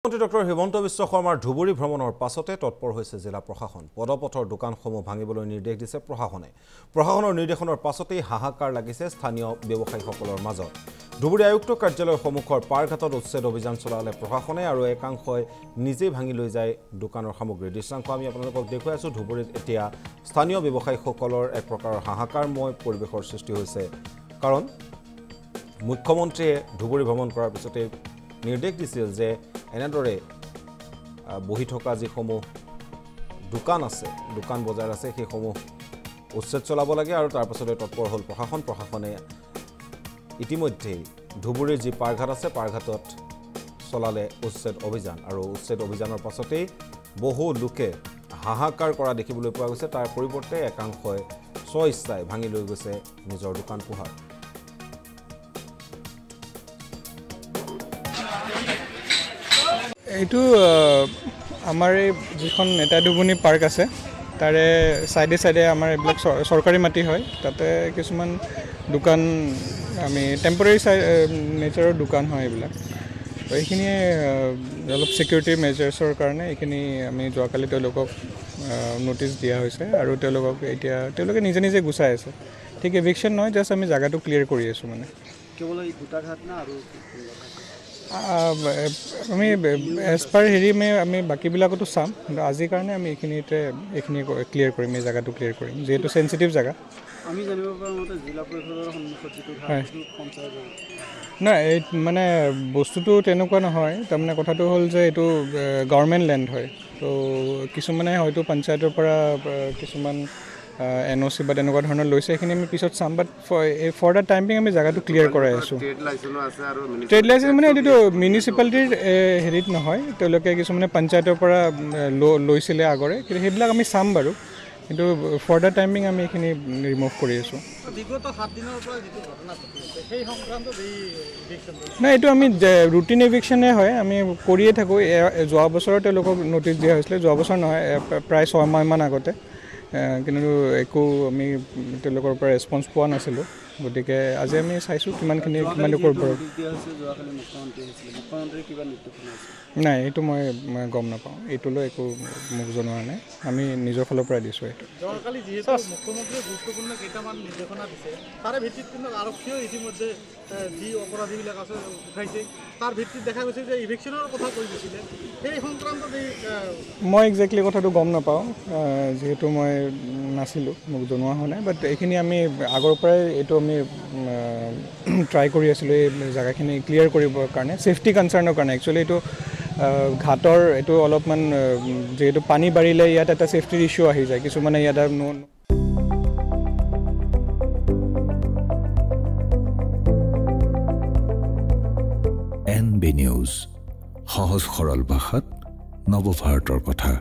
মন্ত্ৰী ডক্টৰ হিমন্ত বিশ্ব শৰ্মাৰ ধুবুৰী ভ্ৰমণৰ পাছতে তৎপৰ হৈছে জিলা প্ৰশাসন পদপথৰ দোকানসমূহ ভাঙিবলৈ নিৰ্দেশ দিছে প্ৰশাসনে প্ৰশাসনৰ নিৰ্দেশনৰ পাছতেই হাহাকাৰ লাগিছে স্থানীয় ব্যৱসায়ীসকলৰ মাজত ধুবুৰী আয়ুক্ত কাৰ্যালয়ৰ সন্মুখৰ পাৰঘাটত উচ্ছেদ অভিযান চলালে প্ৰশাসনে আৰু একাংশই নিজেই ভাঙি লৈ যায় দোকানৰ সামগ্ৰী দৃশ্যাংশ আমি আপোনালোকক দেখুৱাই আছো ধুবুৰীত এতিয়া স্থানীয় ব্যৱসায়ীসকলৰ এক প্ৰকাৰৰ হাহাকাৰময় পৰিৱেশৰ সৃষ্টি হৈছে কাৰণ মুখ্যমন্ত্ৰীয়ে ধুবুৰী ভ্ৰমণ কৰাৰ পিছতে নিৰ্দেশ দিছিল যে এনেদৰে বহি থকা যিসমূহ দোকান আছে দোকান বজাৰ আছে সেইসমূহ উচ্ছেদ চলাব লাগে আৰু তাৰ পাছতে তৎপৰ হ'ল প্ৰশাসনে ইতিমধ্যে ধুবুৰীৰ যি পাৰঘাট আছে পাৰঘাটত চলালে উচ্ছেদ অভিযান আৰু উচ্ছেদ অভিযানৰ পাছতেই বহু লোকে হাহাকাৰ কৰা দেখিবলৈ পোৱা গৈছে তাৰ পৰিৱৰ্তে একাংশই স্বইচ্ছাই ভাঙি লৈ গৈছে নিজৰ দোকান পোহাৰ এইটো আমাৰ যিখন নেতা দুবনি পাৰ্ক আছে তাৰে সাইডে আমাৰ এইবিলাক চৰকাৰী মাটি হয় তাতে কিছুমান দোকান আমি টেম্পৰাৰী নেচাৰৰ দোকান হয় এইবিলাক তো এইখিনি অলপ সিকিউৰিটি মেজাৰ্ছৰ কাৰণে এইখিনি আমি যোৱাকালি তেওঁলোকক নোটিছ দিয়া হৈছে আৰু তেওঁলোকে নিজে নিজে গুচাই আছে ঠিক এভিকশ্যন নহয় জাষ্ট আমি জায়গাটো ক্লিয়াৰ কৰি আছোঁ মানে কেৱল এই দুটা ঘাট না আৰু আমি এজ পাৰ আমি বাকীবিলাকতো চাম কিন্তু আজিৰ কাৰণে আমি এইখিনি ক্লিয়াৰ কৰিম এই জেগাটো ক্লিয়াৰ কৰিম যিহেতু চেঞ্চিটিভ জেগা আমি জানিব পৰা মতে জিলা পৰিষদৰ সন্মুখত যিটো ঘাট নাই এই মানে বস্তুটো তেনেকুৱা নহয় তাৰমানে কথাটো হ'ল যে এইটো গভৰ্ণমেণ্ট লেণ্ড হয় তো কিছুমানে হয়তো পঞ্চায়তৰ পৰা কিছুমান NOC বা তেনেকুৱা ধৰণৰ লৈছে সেইখিনি আমি পিছত চাম বাট ফৰ দ্য টাইম বিং আমি জেগাটো ক্লিয়াৰ কৰাই আছোঁ ট্ৰেড লাইচেঞ্চ মানে এইটো মিউনিচিপালিটিৰ হেৰিত নহয় তেওঁলোকে কিছুমানে পঞ্চায়তৰ পৰা লৈছিলে আগৰে কিন্তু সেইবিলাক আমি চাম বাৰু কিন্তু ফৰ দ্য টাইম বিং আমি এইখিনি ৰিমুভ কৰি আছোঁ নাই এইটো আমি ৰুটিন এভিকশ্যনে হয় আমি কৰিয়ে থাকোঁ যোৱা বছৰ তেওঁলোকক নটিছ দিয়া হৈছিলে যোৱা বছৰ নহয় প্ৰায় 6 মাহমান আগতে কিন্তু একো আমি তেওঁলোকৰ পৰা ৰেছপন্স পোৱা নাছিলোঁ গতিকে আজি আমি চাইছোঁ কিমানখিনি কিমানলোকৰ পৰা নাই এইটো মই গম নাপাওঁ এইটোলৈ একো মোক জনোৱা নাই আমি নিজৰ ফালৰ পৰা দিছোঁ এইটো মুখ্যমন্ত্ৰীয়ে গুৰুত্বপূৰ্ণ কেইটামান নিৰ্দেশনা দিছে তাৰে ভিত্তিত কিন্তু আৰক্ষীয়েও ইতিমধ্যে যি অপৰাধীবিলাক আছে উঠাইছে তাৰ ভিত্তিত দেখা গৈছে যে ইভিকশ্যনৰ কথা কৈ দিছিলে সেই সংক্ৰান্তত মই একজেক্টলি কথাটো গম নাপাওঁ যিহেতু মই নাছিলোঁ মোক জনোৱা হোৱা নাই বাট এইখিনি আমি আগৰ পৰাই এইটো আমি ট্ৰাই কৰি আছিলোঁ এই জেগাখিনি ক্লিয়াৰ কৰিবৰ কাৰণে ছেফটি কনচাৰ্ণৰ কাৰণে একচুৱেলি এইটো ঘাটৰ এইটো অলপমান যিহেতু পানী বাঢ়িলে ইয়াত এটা ছেফটিৰ ইছ্যু আহি যায় কিছুমানে ইয়াত NB নিউজ সহজ সৰল ভাষাত নৱভাৰতৰ কথা